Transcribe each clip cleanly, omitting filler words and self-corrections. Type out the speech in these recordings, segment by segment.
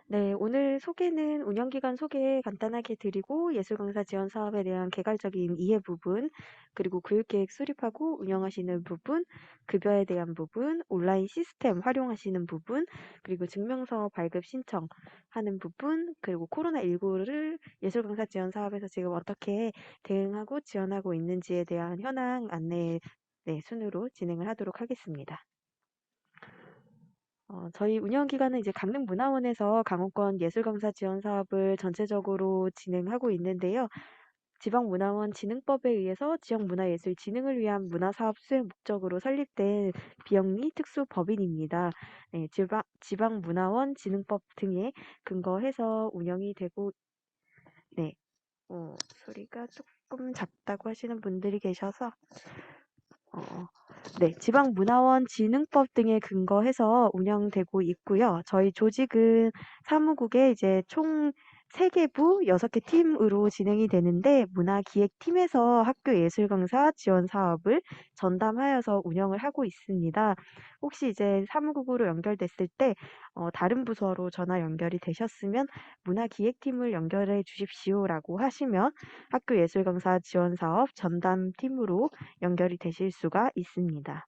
네, 오늘 소개는 운영기관 소개 간단하게 드리고 예술강사 지원 사업에 대한 개괄적인 이해 부분, 그리고 교육계획 수립하고 운영하시는 부분, 급여에 대한 부분, 온라인 시스템 활용하시는 부분, 그리고 증명서 발급 신청하는 부분, 그리고 코로나19를 예술강사 지원 사업에서 지금 어떻게 대응하고 지원하고 있는지에 대한 현황 안내 순으로 진행을 하도록 하겠습니다. 저희 운영 기관은 이제 강릉문화원에서 강원권 예술강사 지원 사업을 전체적으로 진행하고 있는데요. 지방문화원 진흥법에 의해서 지역문화예술 진흥을 위한 문화사업 수행 목적으로 설립된 비영리 특수법인입니다. 네, 지방문화원 진흥법 등에 근거해서 운영이 되고, 네, 소리가 조금 작다고 하시는 분들이 계셔서, 어, 네, 지방문화원 진흥법 등에 근거해서 운영되고 있고요. 저희 조직은 사무국에 이제 총 3개 부 6개 팀으로 진행이 되는데 문화기획팀에서 학교 예술강사 지원 사업을 전담하여서 운영을 하고 있습니다. 혹시 이제 사무국으로 연결됐을 때 다른 부서로 전화 연결이 되셨으면 문화기획팀을 연결해 주십시오라고 하시면 학교 예술강사 지원 사업 전담팀으로 연결이 되실 수가 있습니다.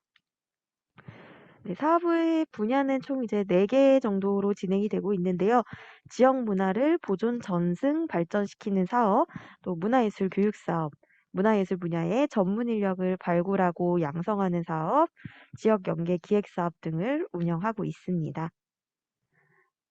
네, 사업의 분야는 총 이제 4개 정도로 진행이 되고 있는데요. 지역 문화를 보존, 전승, 발전시키는 사업, 또 문화예술 교육 사업, 문화예술 분야의 전문 인력을 발굴하고 양성하는 사업, 지역 연계 기획 사업 등을 운영하고 있습니다.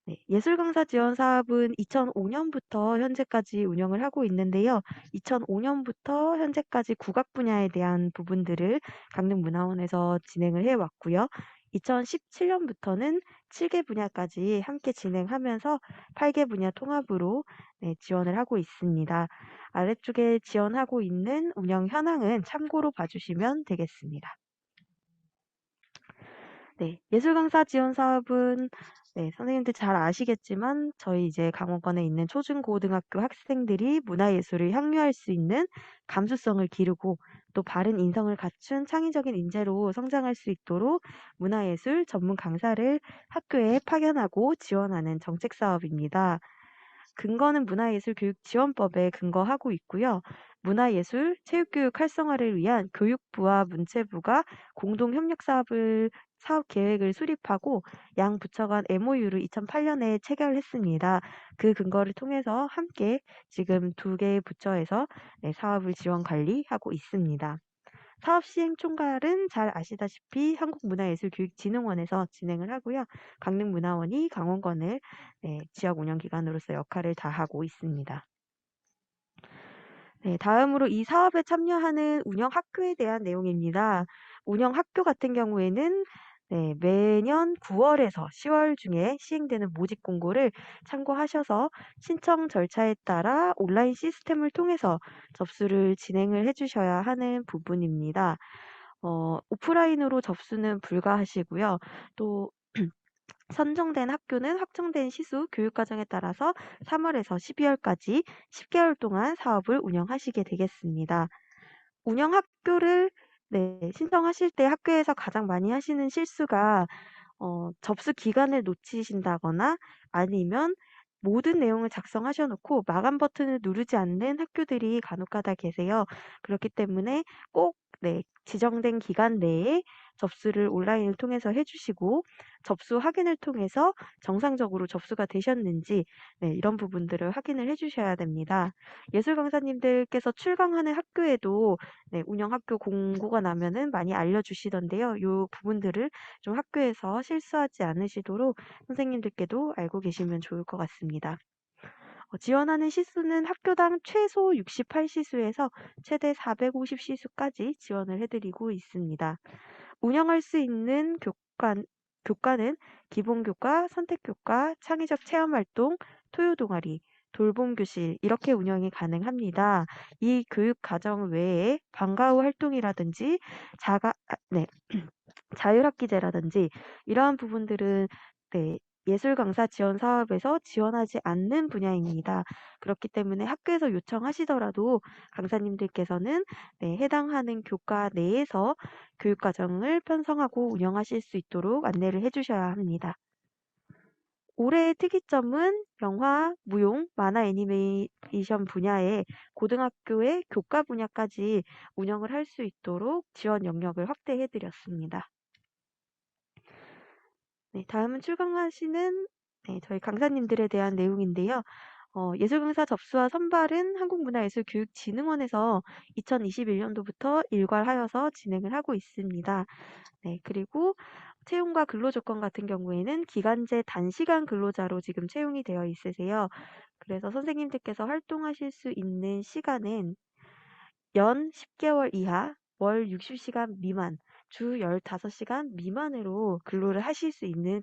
네, 예술강사 지원 사업은 2005년부터 현재까지 운영을 하고 있는데요. 2005년부터 현재까지 국악 분야에 대한 부분들을 강릉문화원에서 진행을 해왔고요. 2017년부터는 7개 분야까지 함께 진행하면서 8개 분야 통합으로 지원을 하고 있습니다. 아래쪽에 지원하고 있는 운영 현황은 참고로 봐주시면 되겠습니다. 네, 예술강사 지원 사업은 선생님들 잘 아시겠지만 저희 이제 강원권에 있는 초중고등학교 학생들이 문화예술을 향유할 수 있는 감수성을 기르고 또 바른 인성을 갖춘 창의적인 인재로 성장할 수 있도록 문화예술 전문 강사를 학교에 파견하고 지원하는 정책 사업입니다. 근거는 문화예술교육지원법에 근거하고 있고요. 문화예술, 체육교육 활성화를 위한 교육부와 문체부가 공동 협력 사업 계획을 수립하고 양 부처 간 MOU를 2008년에 체결했습니다. 그 근거를 통해서 함께 지금 2개의 부처에서 사업을 지원 관리하고 있습니다. 사업 시행 총괄은 잘 아시다시피 한국문화예술교육진흥원에서 진행을 하고요. 강릉문화원이 강원권을 지역 운영기관으로서 역할을 다하고 있습니다. 네, 다음으로 이 사업에 참여하는 운영학교에 대한 내용입니다. 운영학교 같은 경우에는 매년 9월에서 10월 중에 시행되는 모집 공고를 참고하셔서 신청 절차에 따라 온라인 시스템을 통해서 접수를 진행을 해주셔야 하는 부분입니다. 오프라인으로 접수는 불가하시고요. 또 선정된 학교는 확정된 시수 교육과정에 따라서 3월에서 12월까지 10개월 동안 사업을 운영하시게 되겠습니다. 운영학교를 신청하실 때 학교에서 가장 많이 하시는 실수가 접수 기간을 놓치신다거나 아니면 모든 내용을 작성하셔 놓고 마감 버튼을 누르지 않는 학교들이 간혹가다 계세요. 그렇기 때문에 꼭 지정된 기간 내에 접수를 온라인을 통해서 해주시고 접수 확인을 통해서 정상적으로 접수가 되셨는지 이런 부분들을 확인을 해주셔야 됩니다. 예술 강사님들께서 출강하는 학교에도 운영학교 공고가 나면은 많이 알려주시던데요. 이 부분들을 좀 학교에서 실수하지 않으시도록 선생님들께도 알고 계시면 좋을 것 같습니다. 지원하는 시수는 학교당 최소 68시수에서 최대 450시수까지 지원을 해드리고 있습니다. 운영할 수 있는 교과는 기본교과, 선택교과, 창의적 체험활동, 토요동아리, 돌봄교실 이렇게 운영이 가능합니다. 이 교육 과정 외에 방과 후 활동이라든지 자율학기제라든지 이러한 부분들은 예술 강사 지원 사업에서 지원하지 않는 분야입니다. 그렇기 때문에 학교에서 요청하시더라도 강사님들께서는 해당하는 교과 내에서 교육 과정을 편성하고 운영하실 수 있도록 안내를 해주셔야 합니다. 올해의 특이점은 영화, 무용, 만화 애니메이션 분야에 고등학교의 교과 분야까지 운영을 할 수 있도록 지원 영역을 확대해 드렸습니다. 네, 다음은 출강하시는 네, 저희 강사님들에 대한 내용인데요. 예술 강사 접수와 선발은 한국문화예술교육진흥원에서 2021년도부터 일괄하여서 진행을 하고 있습니다. 네, 그리고 채용과 근로조건 같은 경우에는 기간제 단시간 근로자로 지금 채용이 되어 있으세요. 그래서 선생님들께서 활동하실 수 있는 시간은 연 10개월 이하, 월 60시간 미만, 주 15시간 미만으로 근로를 하실 수 있는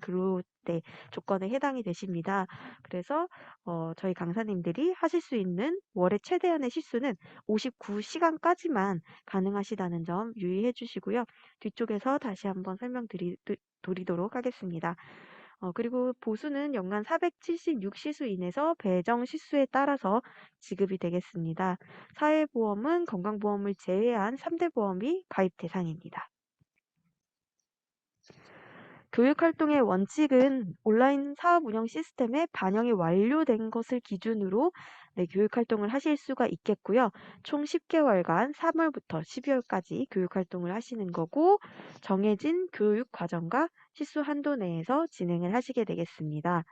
네, 조건에 해당이 되십니다. 그래서 저희 강사님들이 하실 수 있는 월의 최대한의 시수는 59시간까지만 가능하시다는 점 유의해 주시고요. 뒤쪽에서 다시 한번 드리도록 하겠습니다. 그리고 보수는 연간 476시수 인에서 배정 시수에 따라서 지급이 되겠습니다. 사회보험은 건강보험을 제외한 3대 보험이 가입 대상입니다. 교육활동의 원칙은 온라인 사업 운영 시스템에 반영이 완료된 것을 기준으로 네, 교육활동을 하실 수가 있겠고요. 총 10개월간 3월부터 12월까지 교육활동을 하시는 거고 정해진 교육 과정과 시수 한도 내에서 진행을 하시게 되겠습니다.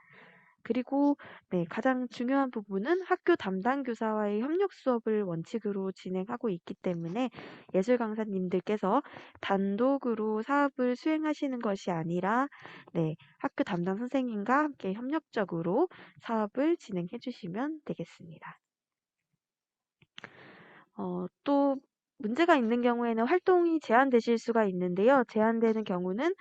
그리고 네, 가장 중요한 부분은 학교 담당 교사와의 협력 수업을 원칙으로 진행하고 있기 때문에 예술 강사님들께서 단독으로 사업을 수행하시는 것이 아니라 네, 학교 담당 선생님과 함께 협력적으로 사업을 진행해 주시면 되겠습니다. 또 문제가 있는 경우에는 활동이 제한되실 수가 있는데요. 제한되는 경우는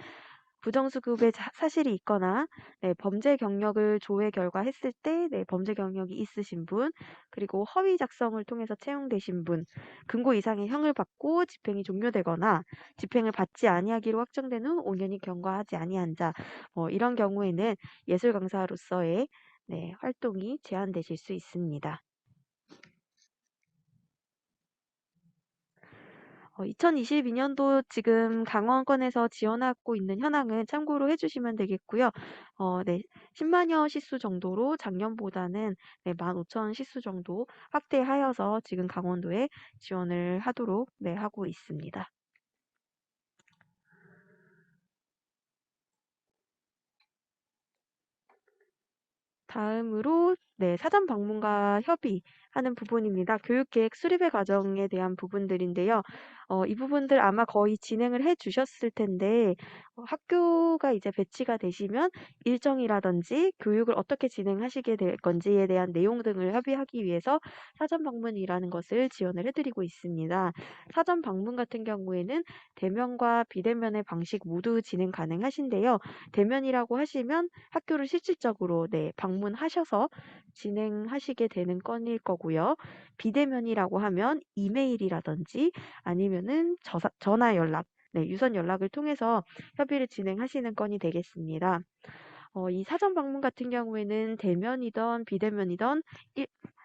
부정수급의 사실이 있거나 네, 범죄 경력을 조회 결과 했을 때 네, 범죄 경력이 있으신 분, 그리고 허위 작성을 통해서 채용되신 분, 금고 이상의 형을 받고 집행이 종료되거나 집행을 받지 아니하기로 확정된 후 5년이 경과하지 아니한 자, 이런 경우에는 예술 강사로서의 네, 활동이 제한되실 수 있습니다. 2022년도 지금 강원권에서 지원하고 있는 현황은 참고로 해주시면 되겠고요. 네, 10만여 시수 정도로 작년보다는 네, 15,000 시수 정도 확대하여서 지금 강원도에 지원을 하도록 네, 하고 있습니다. 다음으로 네, 사전 방문과 협의하는 부분입니다. 교육계획 수립의 과정에 대한 부분들인데요. 이 부분들 아마 거의 진행을 해 주셨을 텐데 학교가 이제 배치가 되시면 일정이라든지 교육을 어떻게 진행하시게 될 건지에 대한 내용 등을 협의하기 위해서 사전 방문이라는 것을 지원을 해드리고 있습니다. 사전 방문 같은 경우에는 대면과 비대면의 방식 모두 진행 가능하신데요. 대면이라고 하시면 학교를 실질적으로 네, 방문하셔서 진행하시게 되는 건일 거고요. 비대면이라고 하면 이메일이라든지 아니면은 전화 연락, 네, 유선 연락을 통해서 협의를 진행하시는 건이 되겠습니다. 이 사전 방문 같은 경우에는 대면이든 비대면이든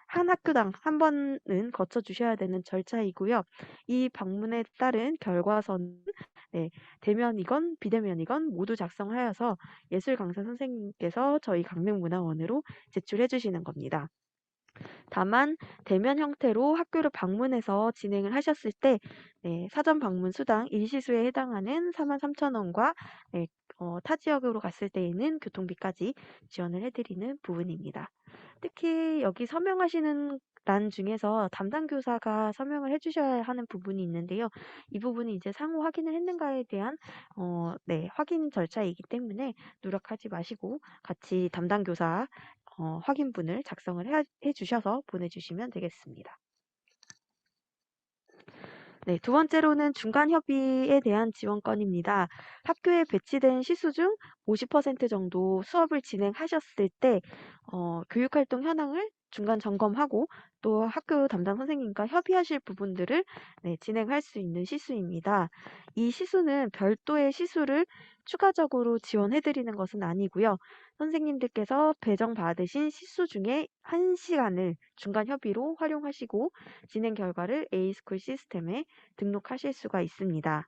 한 학교당 한 번은 거쳐 주셔야 되는 절차이고요. 이 방문에 따른 결과서는 네, 대면이건 비대면이건 모두 작성하여서 예술 강사 선생님께서 저희 강릉문화원으로 제출해 주시는 겁니다. 다만 대면 형태로 학교를 방문해서 진행을 하셨을 때 네, 사전 방문 수당 일시수에 해당하는 43,000원과 네, 타 지역으로 갔을 때에는 교통비까지 지원을 해드리는 부분입니다. 특히 여기 서명하시는 란 중에서 담당 교사가 서명을 해주셔야 하는 부분이 있는데요. 이 부분이 이제 상호 확인을 했는가에 대한 네, 확인 절차이기 때문에 누락하지 마시고 같이 담당 교사 확인분을 작성을 해주셔서 보내주시면 되겠습니다. 네, 두 번째로는 중간 협의에 대한 지원건입니다. 학교에 배치된 시수 중 50% 정도 수업을 진행하셨을 때 교육활동 현황을 중간 점검하고 또 학교 담당 선생님과 협의하실 부분들을 네, 진행할 수 있는 시수입니다. 이 시수는 별도의 시수를 추가적으로 지원해드리는 것은 아니고요. 선생님들께서 배정받으신 시수 중에 1시간을 중간 협의로 활용하시고 진행 결과를 A스쿨 시스템에 등록하실 수가 있습니다.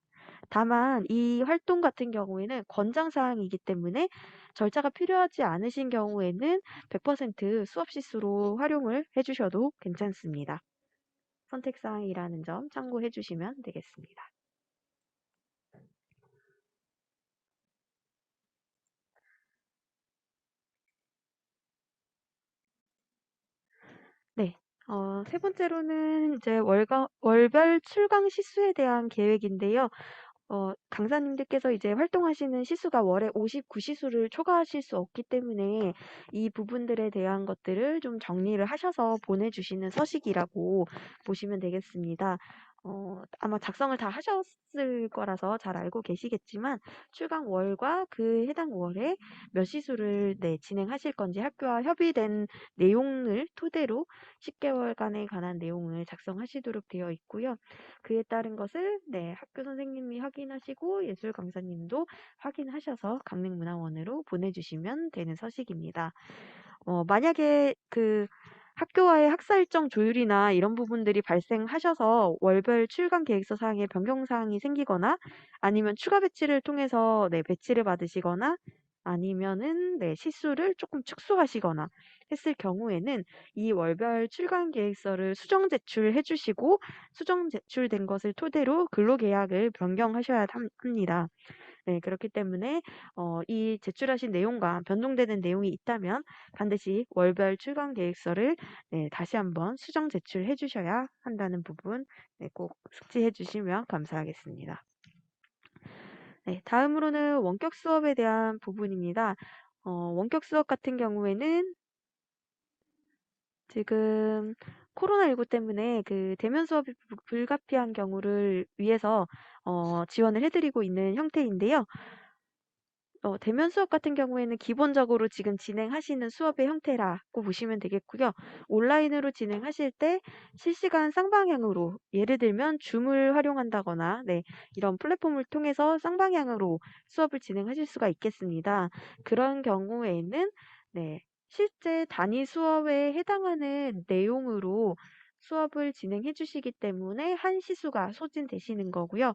다만 이 활동 같은 경우에는 권장 사항이기 때문에 절차가 필요하지 않으신 경우에는 100% 수업 시수로 활용을 해주셔도 괜찮습니다. 선택 사항이라는 점 참고해 주시면 되겠습니다. 네. 세 번째로는 이제 월별 출강 시수에 대한 계획인데요. 강사님들께서 이제 활동하시는 시수가 월에 59시수를 초과하실 수 없기 때문에 이 부분들에 대한 것들을 좀 정리를 하셔서 보내주시는 서식이라고 보시면 되겠습니다. 아마 작성을 다 하셨을 거라서 잘 알고 계시겠지만 출강 월과 그 해당 월에 몇 시수를 네, 진행하실 건지 학교와 협의된 내용을 토대로 10개월간에 관한 내용을 작성하시도록 되어 있고요. 그에 따른 것을 네, 학교 선생님이 확인하시고 예술 강사님도 확인하셔서 강릉문화원으로 보내주시면 되는 서식입니다. 만약에 그 학교와의 학사 일정 조율이나 이런 부분들이 발생하셔서 월별 출강 계획서 사항에 변경 사항이 생기거나 아니면 추가 배치를 통해서 네, 배치를 받으시거나 아니면은 네, 시수를 조금 축소하시거나 했을 경우에는 이 월별 출강 계획서를 수정 제출해 주시고 수정 제출된 것을 토대로 근로계약을 변경하셔야 합니다. 네, 그렇기 때문에 이 제출하신 내용과 변동되는 내용이 있다면 반드시 월별 출강 계획서를 네, 다시 한번 수정 제출해 주셔야 한다는 부분 네, 꼭 숙지해 주시면 감사하겠습니다. 네, 다음으로는 원격 수업에 대한 부분입니다. 원격 수업 같은 경우에는 지금 코로나19 때문에 그 대면 수업이 불가피한 경우를 위해서 지원을 해드리고 있는 형태인데요. 대면 수업 같은 경우에는 기본적으로 지금 진행하시는 수업의 형태라고 보시면 되겠고요. 온라인으로 진행하실 때 실시간 쌍방향으로 예를 들면 줌을 활용한다거나 네, 이런 플랫폼을 통해서 쌍방향으로 수업을 진행하실 수가 있겠습니다. 그런 경우에는 네, 실제 단위 수업에 해당하는 내용으로 수업을 진행해 주시기 때문에 한 시수가 소진되시는 거고요.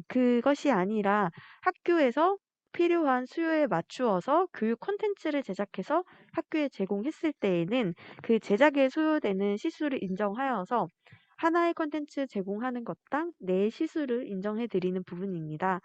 그것이 아니라 학교에서 필요한 수요에 맞추어서 교육 콘텐츠를 제작해서 학교에 제공했을 때에는 그 제작에 소요되는 시수를 인정하여서 하나의 콘텐츠 제공하는 것당 네 시수를 인정해 드리는 부분입니다.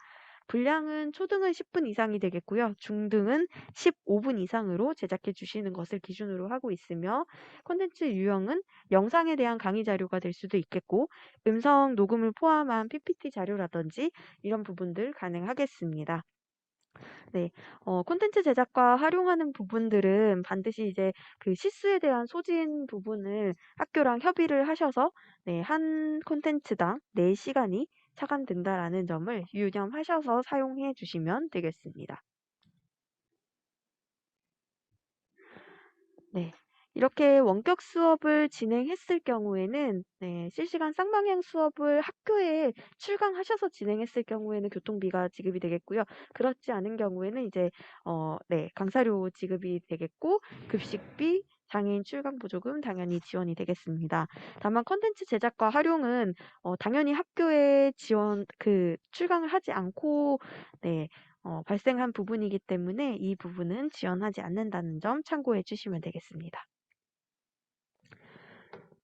분량은 초등은 10분 이상이 되겠고요. 중등은 15분 이상으로 제작해 주시는 것을 기준으로 하고 있으며 콘텐츠 유형은 영상에 대한 강의 자료가 될 수도 있겠고 음성 녹음을 포함한 PPT 자료라든지 이런 부분들 가능하겠습니다. 네. 콘텐츠 제작과 활용하는 부분들은 반드시 이제 그 시수에 대한 소진 부분을 학교랑 협의를 하셔서 네, 한 콘텐츠당 4시간이 차감된다라는 점을 유념하셔서 사용해 주시면 되겠습니다. 네. 이렇게 원격 수업을 진행했을 경우에는 네, 실시간 쌍방향 수업을 학교에 출강하셔서 진행했을 경우에는 교통비가 지급이 되겠고요. 그렇지 않은 경우에는 이제 네, 강사료 지급이 되겠고 급식비, 장애인 출강 보조금 당연히 지원이 되겠습니다. 다만 컨텐츠 제작과 활용은 당연히 학교에 지원 출강을 하지 않고 네, 발생한 부분이기 때문에 이 부분은 지원하지 않는다는 점 참고해 주시면 되겠습니다.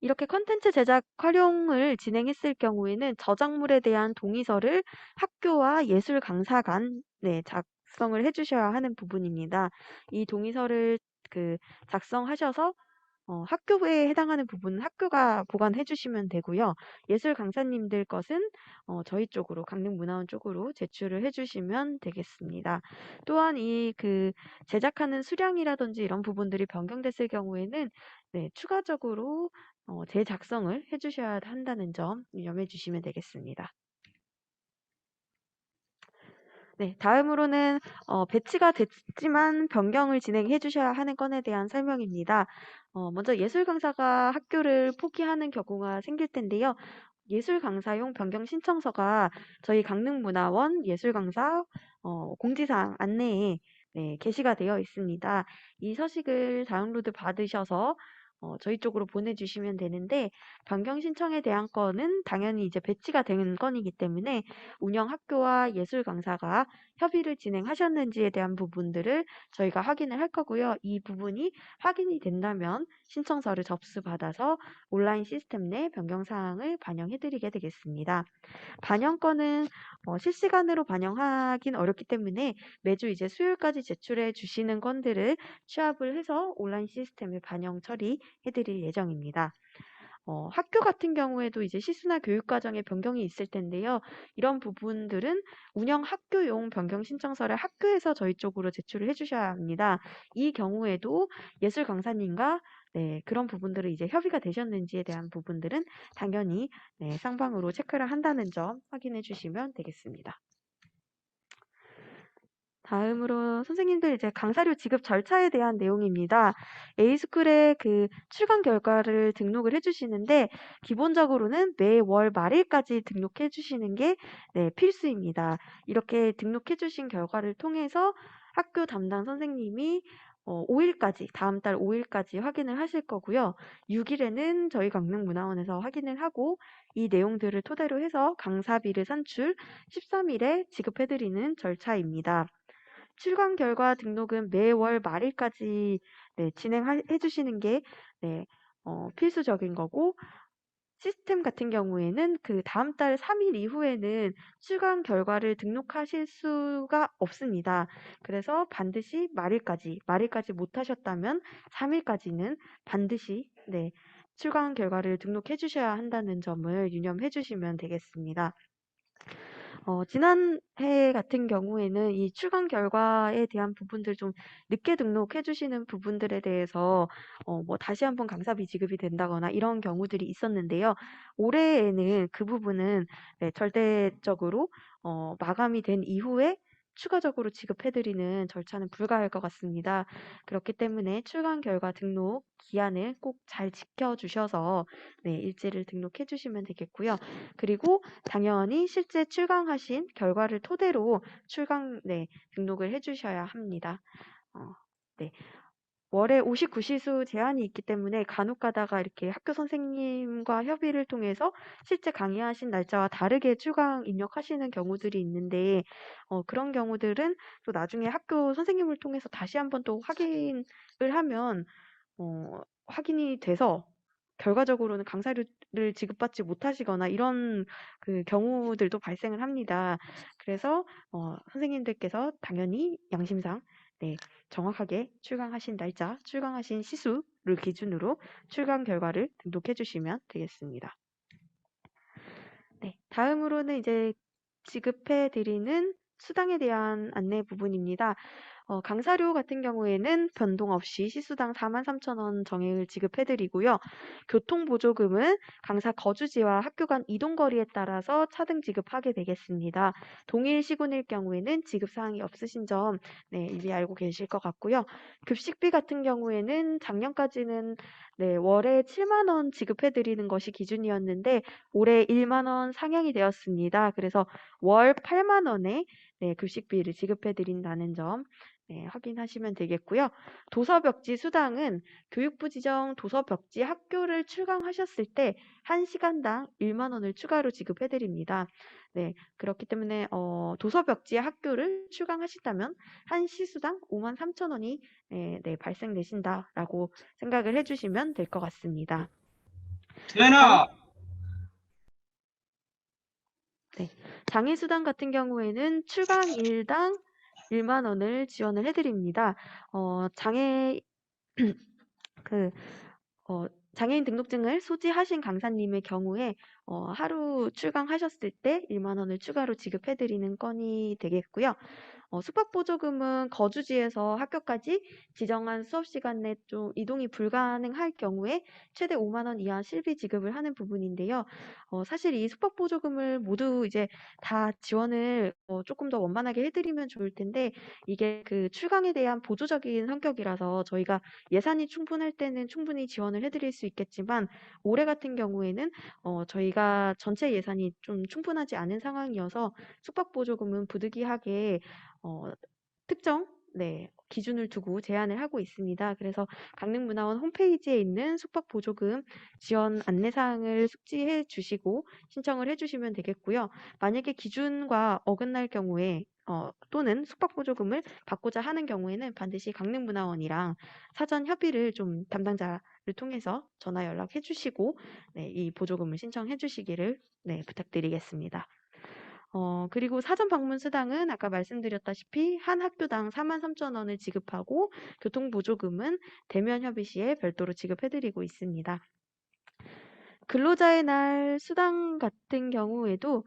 이렇게 컨텐츠 제작 활용을 진행했을 경우에는 저작물에 대한 동의서를 학교와 예술 강사 간 네, 작성을 해 주셔야 하는 부분입니다. 이 동의서를 작성하셔서 학교에 해당하는 부분은 학교가 보관해 주시면 되고요. 예술 강사님들 것은 저희 쪽으로 강릉문화원 쪽으로 제출을 해 주시면 되겠습니다. 또한 제작하는 수량이라든지 이런 부분들이 변경됐을 경우에는 네, 추가적으로 재작성을 해 주셔야 한다는 점 유념해 주시면 되겠습니다. 네, 다음으로는 배치가 됐지만 변경을 진행해 주셔야 하는 건에 대한 설명입니다. 먼저 예술 강사가 학교를 포기하는 경우가 생길 텐데요. 예술 강사용 변경 신청서가 저희 강릉문화원 예술 강사 공지사항 안내에 네, 게시가 되어 있습니다. 이 서식을 다운로드 받으셔서 저희 쪽으로 보내주시면 되는데, 변경 신청에 대한 건은 당연히 이제 배치가 된 건이기 때문에 운영 학교와 예술 강사가 협의를 진행하셨는지에 대한 부분들을 저희가 확인을 할 거고요. 이 부분이 확인이 된다면 신청서를 접수받아서 온라인 시스템 내 변경 사항을 반영해 드리게 되겠습니다. 반영건은 실시간으로 반영하긴 어렵기 때문에 매주 이제 수요일까지 제출해 주시는 건들을 취합을 해서 온라인 시스템에 반영 처리해 드릴 예정입니다. 학교 같은 경우에도 이제 시수나 교육과정에 변경이 있을 텐데요. 이런 부분들은 운영 학교용 변경 신청서를 학교에서 저희 쪽으로 제출을 해주셔야 합니다. 이 경우에도 예술 강사님과 네, 그런 부분들을 이제 협의가 되셨는지에 대한 부분들은 당연히 네, 쌍방으로 체크를 한다는 점 확인해 주시면 되겠습니다. 다음으로 선생님들 이제 강사료 지급 절차에 대한 내용입니다. A스쿨의 그 출강 결과를 등록을 해주시는데 기본적으로는 매월 말일까지 등록해 주시는 게 네, 필수입니다. 이렇게 등록해 주신 결과를 통해서 학교 담당 선생님이 5일까지, 다음 달 5일까지 확인을 하실 거고요. 6일에는 저희 강릉문화원에서 확인을 하고 이 내용들을 토대로 해서 강사비를 산출 13일에 지급해드리는 절차입니다. 출강 결과 등록은 매월 말일까지 네, 진행해 주시는 게 네, 필수적인 거고 시스템 같은 경우에는 그 다음 달 3일 이후에는 출강 결과를 등록하실 수가 없습니다. 그래서 반드시 말일까지 못 하셨다면 3일까지는 반드시 네, 출강 결과를 등록해 주셔야 한다는 점을 유념해 주시면 되겠습니다. 지난해 같은 경우에는 이 출강 결과에 대한 부분들 좀 늦게 등록해 주시는 부분들에 대해서 뭐 다시 한번 강사비 지급이 된다거나 이런 경우들이 있었는데요. 올해에는 그 부분은 네, 절대적으로 마감이 된 이후에 추가적으로 지급해드리는 절차는 불가할 것 같습니다. 그렇기 때문에 출강 결과 등록 기한을 꼭 잘 지켜주셔서 네, 일지를 등록해 주시면 되겠고요. 그리고 당연히 실제 출강하신 결과를 토대로 네, 등록을 해주셔야 합니다. 네. 월에 59시수 제한이 있기 때문에 간혹 가다가 이렇게 학교 선생님과 협의를 통해서 실제 강의하신 날짜와 다르게 출강 입력하시는 경우들이 있는데 그런 경우들은 또 나중에 학교 선생님을 통해서 다시 한번 또 확인을 하면 확인이 돼서 결과적으로는 강사료를 지급받지 못하시거나 이런 그 경우들도 발생을 합니다. 그래서 선생님들께서 당연히 양심상 네, 정확하게 출강하신 날짜, 출강하신 시수를 기준으로 출강 결과를 등록해 주시면 되겠습니다. 네, 다음으로는 이제 지급해 드리는 수당에 대한 안내 부분입니다. 강사료 같은 경우에는 변동 없이 시수당 43,000원 정액을 지급해드리고요. 교통보조금은 강사 거주지와 학교 간 이동거리에 따라서 차등 지급하게 되겠습니다. 동일 시군일 경우에는 지급사항이 없으신 점 네, 이미 알고 계실 것 같고요. 급식비 같은 경우에는 작년까지는 네, 월에 7만 원 지급해드리는 것이 기준이었는데 올해 1만 원 상향이 되었습니다. 그래서 월 8만 원에 네, 급식비를 지급해드린다는 점 네, 확인하시면 되겠고요. 도서벽지 수당은 교육부 지정 도서벽지 학교를 출강하셨을 때 1시간당 1만 원을 추가로 지급해드립니다. 네, 그렇기 때문에 도서벽지 학교를 출강하신다면 한 시수당 53,000원이 네, 발생되신다라고 생각을 해주시면 될 것 같습니다. 재현아, 장애수당 같은 경우에는 출강일당 1만 원을 지원을 해드립니다. 장애 그 장애인 등록증을 소지하신 강사님의 경우에 하루 출강하셨을 때 1만 원을 추가로 지급해드리는 건이 되겠고요. 숙박보조금은 거주지에서 학교까지 지정한 수업 시간 내 좀 이동이 불가능할 경우에 최대 5만 원 이하 실비 지급을 하는 부분인데요. 사실 이 숙박보조금을 모두 이제 다 지원을 조금 더 원만하게 해드리면 좋을 텐데 이게 그 출강에 대한 보조적인 성격이라서 저희가 예산이 충분할 때는 충분히 지원을 해드릴 수 있겠지만 올해 같은 경우에는 저희가 전체 예산이 좀 충분하지 않은 상황이어서 숙박보조금은 부득이하게 특정 네, 기준을 두고 제한을 하고 있습니다. 그래서 강릉문화원 홈페이지에 있는 숙박보조금 지원 안내사항을 숙지해 주시고 신청을 해주시면 되겠고요. 만약에 기준과 어긋날 경우에 또는 숙박보조금을 받고자 하는 경우에는 반드시 강릉문화원이랑 사전 협의를 좀 담당자를 통해서 전화 연락해 주시고 네, 이 보조금을 신청해 주시기를 네, 부탁드리겠습니다. 그리고 사전 방문 수당은 아까 말씀드렸다시피 한 학교당 43,000원을 지급하고 교통보조금은 대면 협의 시에 별도로 지급해드리고 있습니다. 근로자의 날 수당 같은 경우에도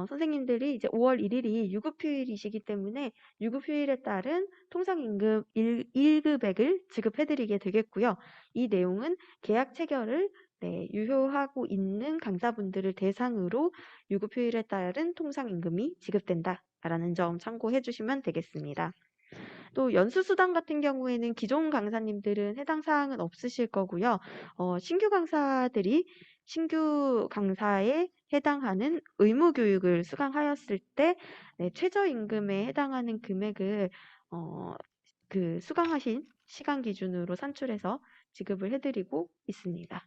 선생님들이 이제 5월 1일이 유급휴일이시기 때문에 유급휴일에 따른 통상임금 1급액을 지급해드리게 되겠고요. 이 내용은 계약 체결을 유효하고 있는 강사분들을 대상으로 유급휴일에 따른 통상임금이 지급된다라는 점 참고해 주시면 되겠습니다. 또 연수수당 같은 경우에는 기존 강사님들은 해당 사항은 없으실 거고요. 신규 강사에 해당하는 의무 교육을 수강하였을 때 최저임금에 해당하는 금액을 그 수강하신 시간 기준으로 산출해서 지급을 해드리고 있습니다.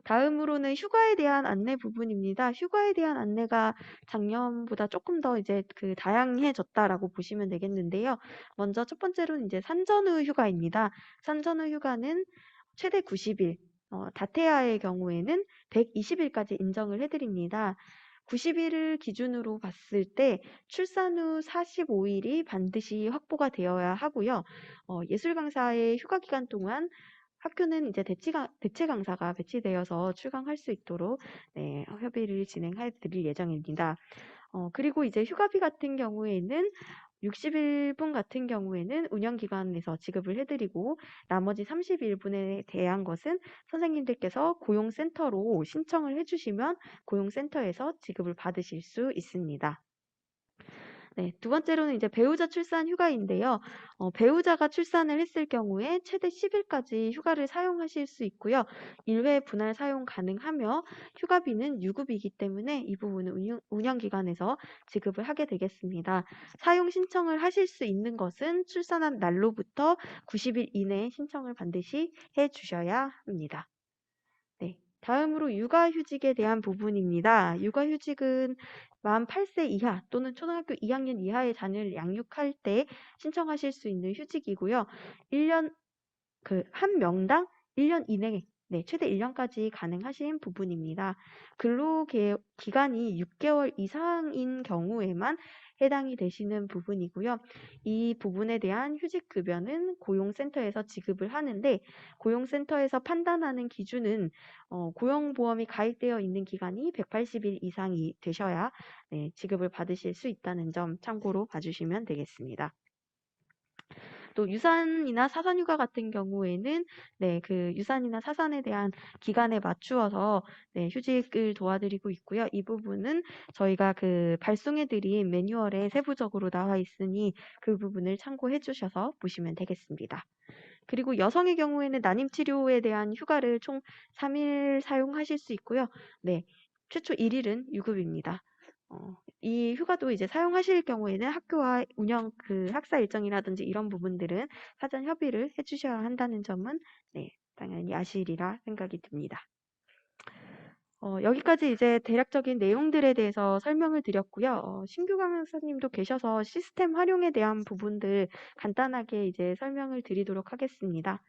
다음으로는 휴가에 대한 안내 부분입니다. 휴가에 대한 안내가 작년보다 조금 더 이제 다양해졌다라고 보시면 되겠는데요. 먼저 첫 번째로는 이제 산전후 휴가입니다. 산전후 휴가는 최대 90일, 다태아의 경우에는 120일까지 인정을 해드립니다. 90일을 기준으로 봤을 때 출산 후 45일이 반드시 확보가 되어야 하고요. 예술 강사의 휴가 기간 동안 학교는 이제 대체 강사가 배치되어서 출강할 수 있도록 협의를 진행해 드릴 예정입니다. 그리고 이제 휴가비 같은 경우에는 60일분 같은 경우에는 운영기관에서 지급을 해드리고 나머지 31분에 대한 것은 선생님들께서 고용센터로 신청을 해주시면 고용센터에서 지급을 받으실 수 있습니다. 네, 두 번째로는 이제 배우자 출산 휴가인데요. 배우자가 출산을 했을 경우에 최대 10일까지 휴가를 사용하실 수 있고요. 1회 분할 사용 가능하며 휴가비는 유급이기 때문에 이 부분은 운영기관에서 지급을 하게 되겠습니다. 사용 신청을 하실 수 있는 것은 출산한 날로부터 90일 이내에 신청을 반드시 해 주셔야 합니다. 네, 다음으로 육아휴직에 대한 부분입니다. 육아휴직은 만 8세 이하 또는 초등학교 2학년 이하의 자녀를 양육할 때 신청하실 수 있는 휴직이고요. 1년 한 명당 1년 이내에 최대 1년까지 가능하신 부분입니다. 근로기간이 6개월 이상인 경우에만 해당이 되시는 부분이고요. 이 부분에 대한 휴직급여는 고용센터에서 지급을 하는데 고용센터에서 판단하는 기준은 고용보험이 가입되어 있는 기간이 180일 이상이 되셔야 지급을 받으실 수 있다는 점 참고로 봐주시면 되겠습니다. 또 유산이나 사산휴가 같은 경우에는 그 유산이나 사산에 대한 기간에 맞추어서 휴직을 도와드리고 있고요. 이 부분은 저희가 발송해드린 매뉴얼에 세부적으로 나와 있으니 그 부분을 참고해 주셔서 보시면 되겠습니다. 그리고 여성의 경우에는 난임 치료에 대한 휴가를 총 3일 사용하실 수 있고요. 최초 1일은 유급입니다. 이 휴가도 이제 사용하실 경우에는 학교와 운영 학사 일정이라든지 이런 부분들은 사전 협의를 해주셔야 한다는 점은 당연히 아시리라 생각이 듭니다. 여기까지 이제 대략적인 내용들에 대해서 설명을 드렸고요. 신규 강사님도 계셔서 시스템 활용에 대한 부분들 간단하게 이제 설명을 드리도록 하겠습니다.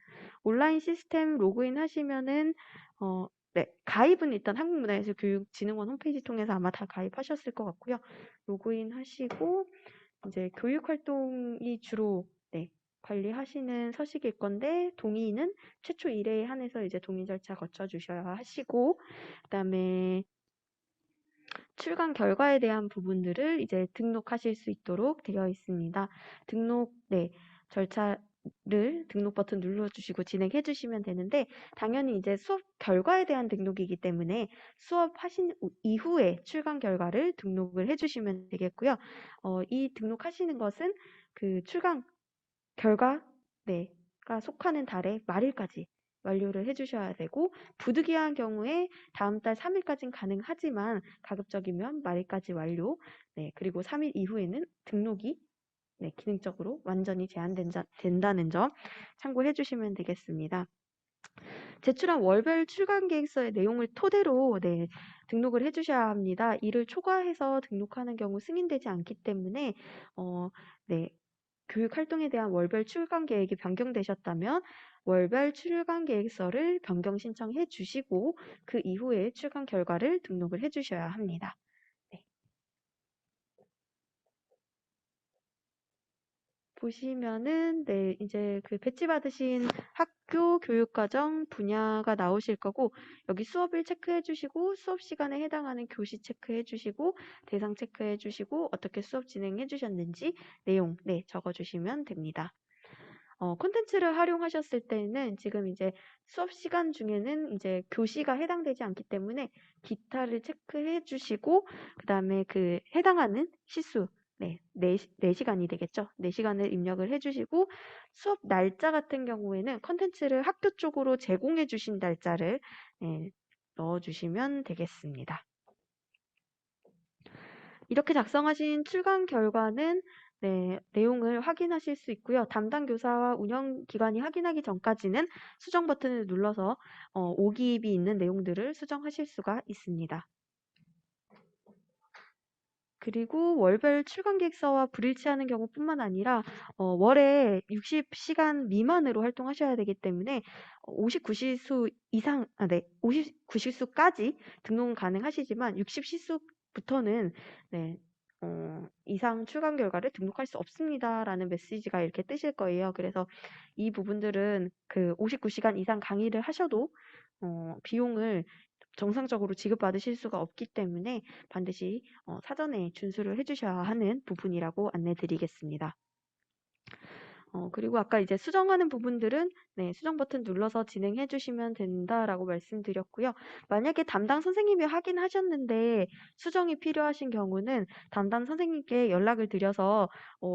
온라인 시스템 로그인 하시면은 가입은 일단 한국문화예술교육진흥원 홈페이지 통해서 아마 다 가입하셨을 것 같고요. 로그인 하시고 이제 교육 활동이 주로 관리하시는 서식일 건데 동의는 최초 1회에 한해서 이제 동의 절차 거쳐 주셔야 하시고 그다음에 출강 결과에 대한 부분들을 이제 등록하실 수 있도록 되어 있습니다. 절차를 등록 버튼 눌러주시고 진행해 주시면 되는데 당연히 이제 수업 결과에 대한 등록이기 때문에 수업하신 이후에 출강 결과를 등록을 해주시면 되겠고요. 이 등록하시는 것은 출강 결과가 속하는 달의 말일까지 완료를 해주셔야 되고 부득이한 경우에 다음 달 3일까지는 가능하지만 가급적이면 말일까지 완료 그리고 3일 이후에는 등록이 네, 기능적으로 완전히 제한된다는 점 참고해 주시면 되겠습니다. 제출한 월별 출간 계획서의 내용을 토대로 네, 등록을 해주셔야 합니다. 이를 초과해서 등록하는 경우 승인되지 않기 때문에 네, 교육 활동에 대한 월별 출간 계획이 변경되셨다면 월별 출간 계획서를 변경 신청해 주시고 그 이후에 출간 결과를 등록을 해 주셔야 합니다. 네. 보시면은 네, 이제 그 배치 받으신 학교 교육과정 분야가 나오실 거고 여기 수업을 체크해 주시고 수업 시간에 해당하는 교시 체크해 주시고 대상 체크해 주시고 어떻게 수업 진행해 주셨는지 내용 네, 적어 주시면 됩니다. 콘텐츠를 활용하셨을 때는 지금 이제 수업 시간 중에는 이제 교시가 해당되지 않기 때문에 기타를 체크해 주시고 그다음에 그 해당하는 시수 네, 4시간이 되겠죠. 4시간을 입력을 해 주시고 수업 날짜 같은 경우에는 콘텐츠를 학교 쪽으로 제공해 주신 날짜를 네, 넣어 주시면 되겠습니다. 이렇게 작성하신 출강 결과는 네, 내용을 확인하실 수 있고요. 담당 교사와 운영기관이 확인하기 전까지는 수정 버튼을 눌러서 오기입이 있는 내용들을 수정하실 수가 있습니다. 그리고 월별 출강 계획서와 불일치하는 경우뿐만 아니라 월에 60시간 미만으로 활동하셔야 되기 때문에 59시수 이상, 59시수까지 등록은 가능하시지만 60시수부터는 네, 이상 출강 결과를 등록할 수 없습니다라는 메시지가 이렇게 뜨실 거예요. 그래서 이 부분들은 그 59시간 이상 강의를 하셔도 비용을 정상적으로 지급받으실 수가 없기 때문에 반드시 사전에 준수를 해주셔야 하는 부분이라고 안내드리겠습니다. 그리고 아까 이제 수정하는 부분들은 네, 수정 버튼 눌러서 진행해 주시면 된다라고 말씀드렸고요. 만약에 담당 선생님이 확인하셨는데 수정이 필요하신 경우는 담당 선생님께 연락을 드려서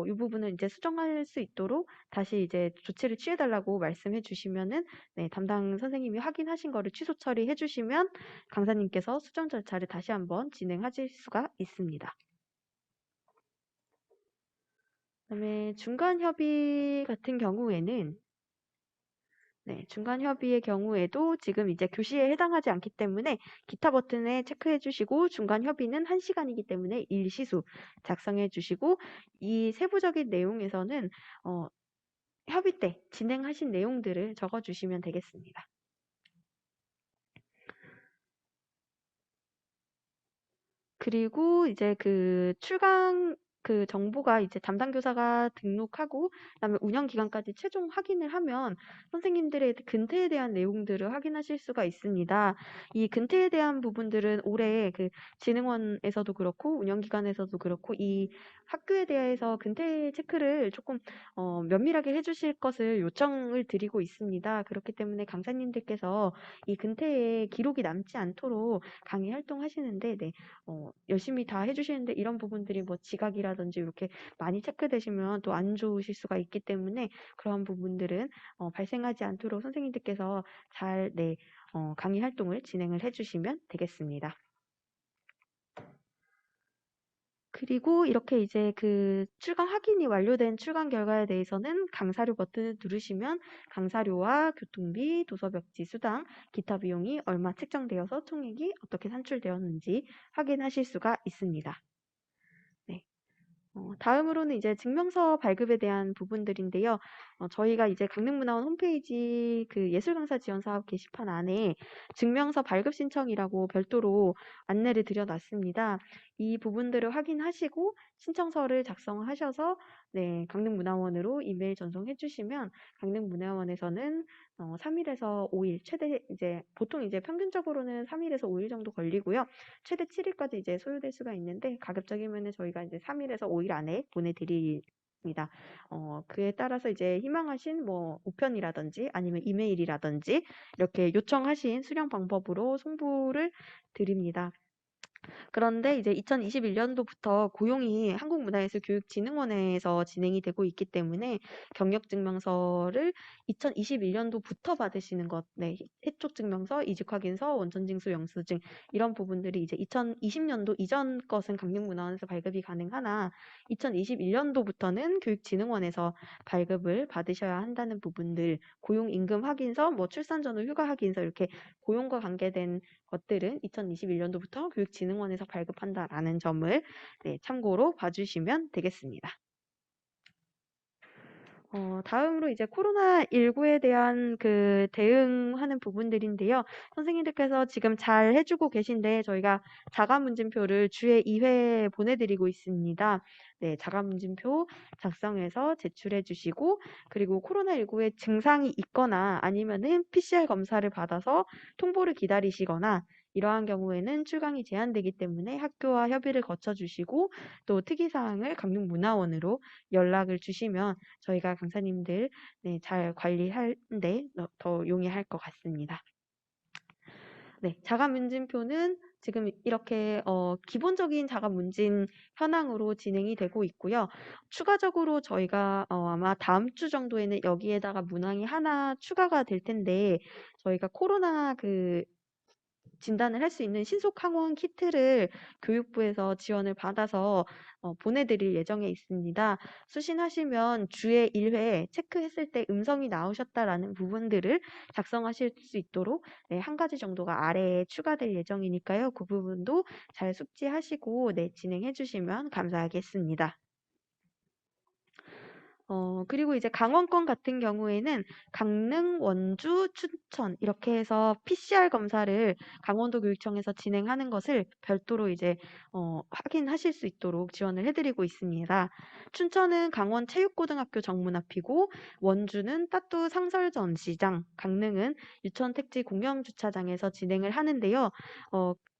이 부분을 이제 수정할 수 있도록 다시 이제 조치를 취해 달라고 말씀해 주시면은 네, 담당 선생님이 확인하신 거를 취소 처리해 주시면 강사님께서 수정 절차를 다시 한번 진행하실 수가 있습니다. 그다음에 중간 협의 같은 경우에는 네, 중간 협의의 경우에도 지금 이제 교시에 해당하지 않기 때문에 기타 버튼에 체크해 주시고 중간 협의는 1시간이기 때문에 일시수 작성해 주시고 이 세부적인 내용에서는 협의 때 진행하신 내용들을 적어 주시면 되겠습니다. 그리고 이제 그 출강 그 정보가 이제 담당 교사가 등록하고 그다음에 운영 기간까지 최종 확인을 하면 선생님들의 근태에 대한 내용들을 확인하실 수가 있습니다. 이 근태에 대한 부분들은 올해 그 진흥원에서도 그렇고 운영 기관에서도 그렇고 이 학교에 대해서 근태 체크를 조금 면밀하게 해주실 것을 요청을 드리고 있습니다. 그렇기 때문에 강사님들께서 이 근태에 기록이 남지 않도록 강의 활동하시는데 네, 열심히 다 해주시는데 이런 부분들이 뭐 지각이라든지 이렇게 많이 체크되시면 또 안 좋으실 수가 있기 때문에 그러한 부분들은 발생하지 않도록 선생님들께서 잘 네, 강의 활동을 진행을 해주시면 되겠습니다. 그리고 이렇게 이제 그 출강 확인이 완료된 출강 결과에 대해서는 강사료 버튼을 누르시면 강사료와 교통비, 도서벽지 수당, 기타 비용이 얼마 책정되어서 총액이 어떻게 산출되었는지 확인하실 수가 있습니다. 네. 다음으로는 이제 증명서 발급에 대한 부분들인데요. 저희가 이제 강릉문화원 홈페이지 그 예술강사 지원 사업 게시판 안에 증명서 발급 신청이라고 별도로 안내를 드려놨습니다. 이 부분들을 확인하시고 신청서를 작성하셔서 네, 강릉문화원으로 이메일 전송해 주시면 강릉문화원에서는 3일에서 5일 최대 이제 보통 이제 평균적으로는 3일에서 5일 정도 걸리고요. 최대 7일까지 이제 소요될 수가 있는데 가급적이면은 저희가 이제 3일에서 5일 안에 보내드립니다. 그에 따라서 이제 희망하신 뭐 우편이라든지 아니면 이메일이라든지 이렇게 요청하신 수령 방법으로 송부를 드립니다. 그런데 이제 2021년도부터 고용이 한국문화예술교육진흥원에서 진행이 되고 있기 때문에 경력증명서를 2021년도부터 받으시는 것, 네, 해촉증명서, 이직확인서, 원천징수 영수증 이런 부분들이 이제 2020년도 이전 것은 강릉문화원에서 발급이 가능하나 2021년도부터는 교육진흥원에서 발급을 받으셔야 한다는 부분들, 고용임금 확인서, 뭐 출산 전후 휴가 확인서 이렇게 고용과 관계된 것들은 2021년도부터 교육진흥원에서 발급한다라는 점을 네, 참고로 봐주시면 되겠습니다. 다음으로 이제 코로나19에 대한 그 대응하는 부분들인데요. 선생님들께서 지금 잘 해주고 계신데 저희가 자가문진표를 주에 2회 보내드리고 있습니다. 네, 자가문진표 작성해서 제출해 주시고 그리고 코로나19에 증상이 있거나 아니면은 PCR 검사를 받아서 통보를 기다리시거나 이러한 경우에는 출강이 제한되기 때문에 학교와 협의를 거쳐주시고 또 특이사항을 강릉문화원으로 연락을 주시면 저희가 강사님들 네, 잘 관리하는데 더 용이할 것 같습니다. 네, 자가문진표는 지금 이렇게 기본적인 자가문진 현황으로 진행이 되고 있고요. 추가적으로 저희가 아마 다음 주 정도에는 여기에다가 문항이 하나 추가가 될 텐데 저희가 코로나 진단을 할 수 있는 신속 항원 키트를 교육부에서 지원을 받아서 보내드릴 예정에 있습니다. 수신하시면 주에 1회 체크했을 때 음성이 나오셨다라는 부분들을 작성하실 수 있도록 네, 한 가지 정도가 아래에 추가될 예정이니까요. 그 부분도 잘 숙지하시고 네, 진행해 주시면 감사하겠습니다. 그리고 이제 강원권 같은 경우에는 강릉, 원주, 춘천 이렇게 해서 PCR 검사를 강원도 교육청에서 진행하는 것을 별도로 이제 확인하실 수 있도록 지원을 해드리고 있습니다. 춘천은 강원 체육고등학교 정문 앞이고 원주는 따뚜 상설전시장, 강릉은 유천 택지 공영 주차장에서 진행을 하는데요.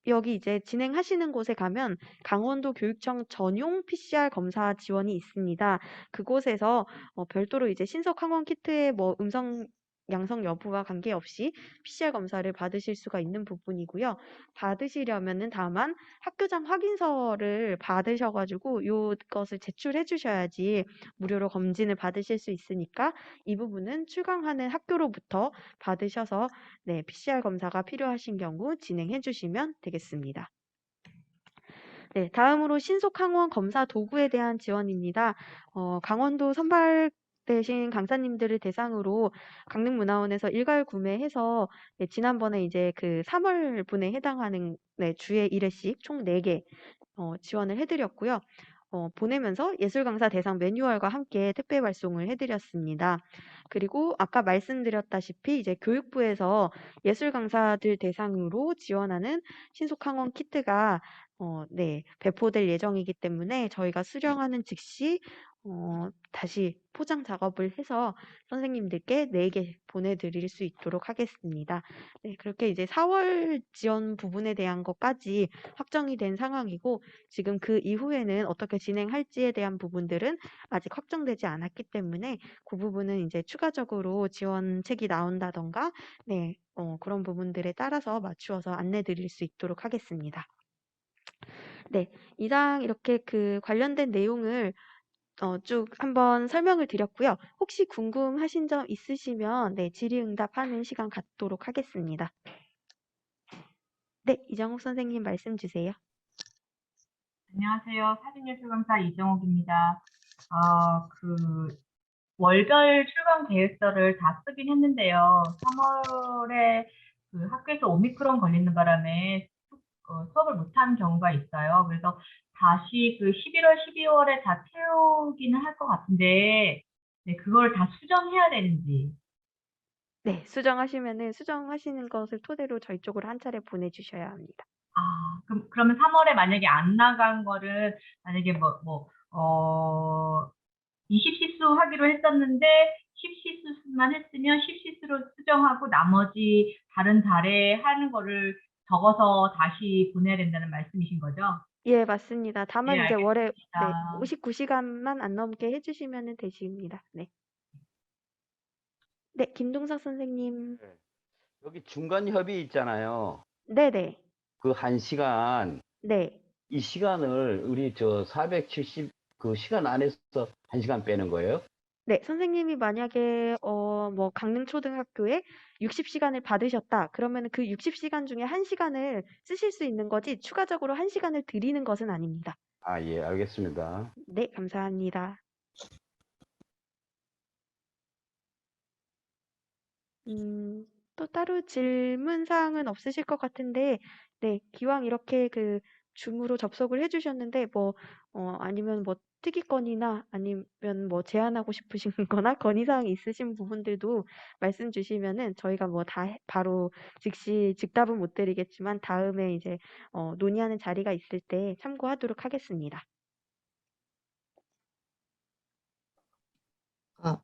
여기 이제 진행하시는 곳에 가면 강원도 교육청 전용 PCR 검사 지원이 있습니다. 그곳에서 별도로 이제 신속 항원 키트의 뭐 음성 양성 여부와 관계없이 PCR 검사를 받으실 수가 있는 부분이고요. 받으시려면은 다만 학교장 확인서를 받으셔가지고 요것을 제출해 주셔야지 무료로 검진을 받으실 수 있으니까 이 부분은 출강하는 학교로부터 받으셔서 네, PCR 검사가 필요하신 경우 진행해 주시면 되겠습니다. 네, 다음으로 신속 항원 검사 도구에 대한 지원입니다. 강원도 선발되신 강사님들을 대상으로 강릉문화원에서 일괄 구매해서 네, 지난번에 이제 그 3월 분에 해당하는 네, 주에 1회씩 총 4개 지원을 해드렸고요. 보내면서 예술 강사 대상 매뉴얼과 함께 택배 발송을 해드렸습니다. 그리고 아까 말씀드렸다시피 이제 교육부에서 예술 강사들 대상으로 지원하는 신속 항원 키트가 네, 배포될 예정이기 때문에 저희가 수령하는 즉시 다시 포장 작업을 해서 선생님들께 4개 보내드릴 수 있도록 하겠습니다. 네, 그렇게 이제 4월 지원 부분에 대한 것까지 확정이 된 상황이고 지금 그 이후에는 어떻게 진행할지에 대한 부분들은 아직 확정되지 않았기 때문에 그 부분은 이제 추가적으로 지원책이 나온다던가 네, 그런 부분들에 따라서 맞추어서 안내 드릴 수 있도록 하겠습니다. 네, 이상 이렇게 그 관련된 내용을 쭉 한번 설명을 드렸고요. 혹시 궁금하신 점 있으시면 네, 질의응답하는 시간 갖도록 하겠습니다. 네, 이정욱 선생님 말씀 주세요. 안녕하세요. 사진예술 강사 이정옥입니다. 월별 출강 계획서를 다 쓰긴 했는데요. 3월에 그 학교에서 오미크론 걸리는 바람에 수업을 못한 경우가 있어요. 그래서 다시 그 11월, 12월에 다 채우기는 할 것 같은데, 네, 그걸 다 수정해야 되는지. 네, 수정하시면은 수정하시는 것을 토대로 저희 쪽으로 한 차례 보내주셔야 합니다. 그러면 3월에 만약에 안 나간 거를, 만약에 20시수 하기로 했었는데 10시수만 했으면 10시수로 수정하고 나머지 다른 달에 하는 거를 적어서 다시 보내야 된다는 말씀이신 거죠? 예, 맞습니다. 다만 네, 이제 월에 네, 알겠습니다. 59시간만 안 넘게 해주시면 되십니다. 네. 네, 김동석 선생님. 네. 여기 중간 협의 있잖아요. 네네. 그 1시간 네. 이 시간을 우리 저 470 그 시간 안에서 1시간 빼는 거예요? 네, 선생님이 만약에 뭐 강릉 초등학교에 60시간을 받으셨다. 그러면 그 60시간 중에 1시간을 쓰실 수 있는 거지 추가적으로 1시간을 드리는 것은 아닙니다. 아, 예, 알겠습니다. 네, 감사합니다. 또 따로 질문 사항은 없으실 것 같은데, 네, 기왕 이렇게 그 줌으로 접속을 해주셨는데, 뭐, 아니면 뭐 특이건이나 아니면 뭐 제안하고 싶으신 거나 건의사항이 있으신 부분들도 말씀 주시면은 저희가 뭐 다 바로 즉시 즉답은 못 드리겠지만 다음에 이제 논의하는 자리가 있을 때 참고하도록 하겠습니다.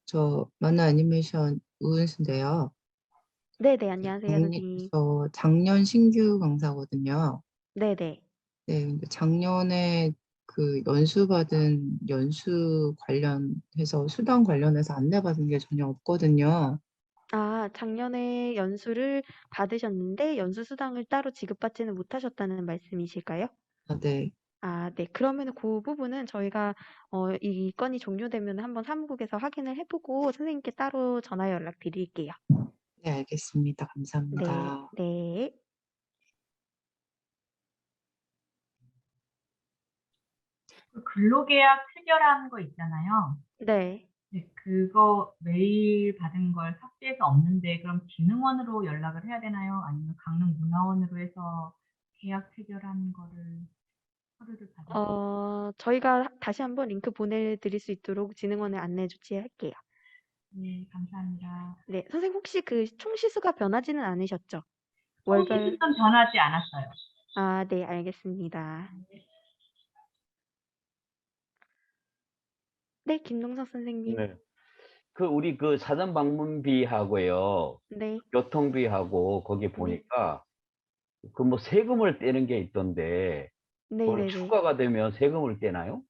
저 만화 애니메이션 우은수인데요. 네네, 안녕하세요, 선생님. 저 작년 신규 강사거든요. 네네. 네, 근데 작년에 그 연수 받은 연수 관련해서 수당 관련해서 안내받은 게 전혀 없거든요. 아, 작년에 연수를 받으셨는데 연수 수당을 따로 지급받지는 못하셨다는 말씀이실까요? 네, 아, 네. 그러면은 그 부분은 저희가 이 건이 종료되면 한번 사무국에서 확인을 해보고 선생님께 따로 전화 연락 드릴게요. 네, 알겠습니다. 네, 감사합니다. 네, 그 근로계약 체결한 거 있잖아요. 네. 네, 그거 메일 받은 걸 삭제해서 없는데 그럼 진흥원으로 연락을 해야 되나요? 아니면 강릉문화원으로 해서 계약 체결한 거를 서류를 받아요? 저희가 다시 한번 링크 보내드릴 수 있도록 진흥원에 안내 조치할게요. 네, 감사합니다. 네, 선생님 혹시 그 총시수가 변하지는 않으셨죠? 월별. 총시수는 변하지 않았어요. 아, 네, 알겠습니다. 네, 김동석 선생님. 네. 그 우리 그 사전 방문비하고요. 네, 교통비하고 거기 네, 보니까 그 뭐 세금을 떼는 게 있던데 그걸 네네네. 추가가 되면 세금을 떼나요?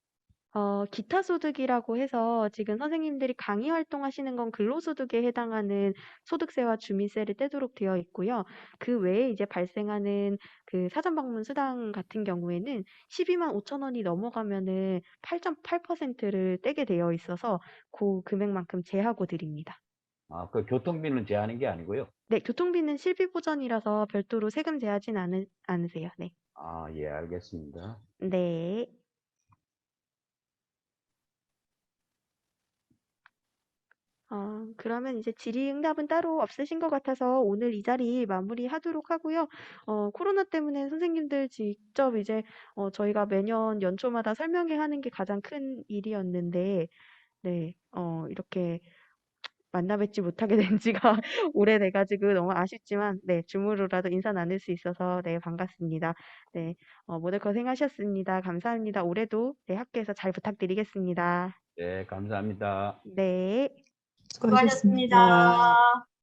기타 소득이라고 해서 지금 선생님들이 강의 활동하시는 건 근로소득에 해당하는 소득세와 주민세를 떼도록 되어 있고요. 그 외에 이제 발생하는 그 사전 방문 수당 같은 경우에는 12만 5천 원이 넘어가면은 8.8%를 떼게 되어 있어서 그 금액만큼 제하고 드립니다. 아, 그 교통비는 제하는 게 아니고요. 네, 교통비는 실비 보전이라서 별도로 세금 제하진 않으세요. 네. 아, 예, 알겠습니다. 네. 그러면 이제 질의응답은 따로 없으신 것 같아서 오늘 이 자리 마무리하도록 하고요. 코로나 때문에 선생님들 직접 이제 저희가 매년 연초마다 설명회 하는 게 가장 큰 일이었는데, 네, 이렇게 만나 뵙지 못하게 된 지가 오래돼가지고 너무 아쉽지만, 네, 줌으로라도 인사 나눌 수 있어서 네, 반갑습니다. 네, 모두 고생하셨습니다. 감사합니다. 올해도 네, 학교에서 잘 부탁드리겠습니다. 네, 감사합니다. 네. 수고하셨습니다. 수고하셨습니다.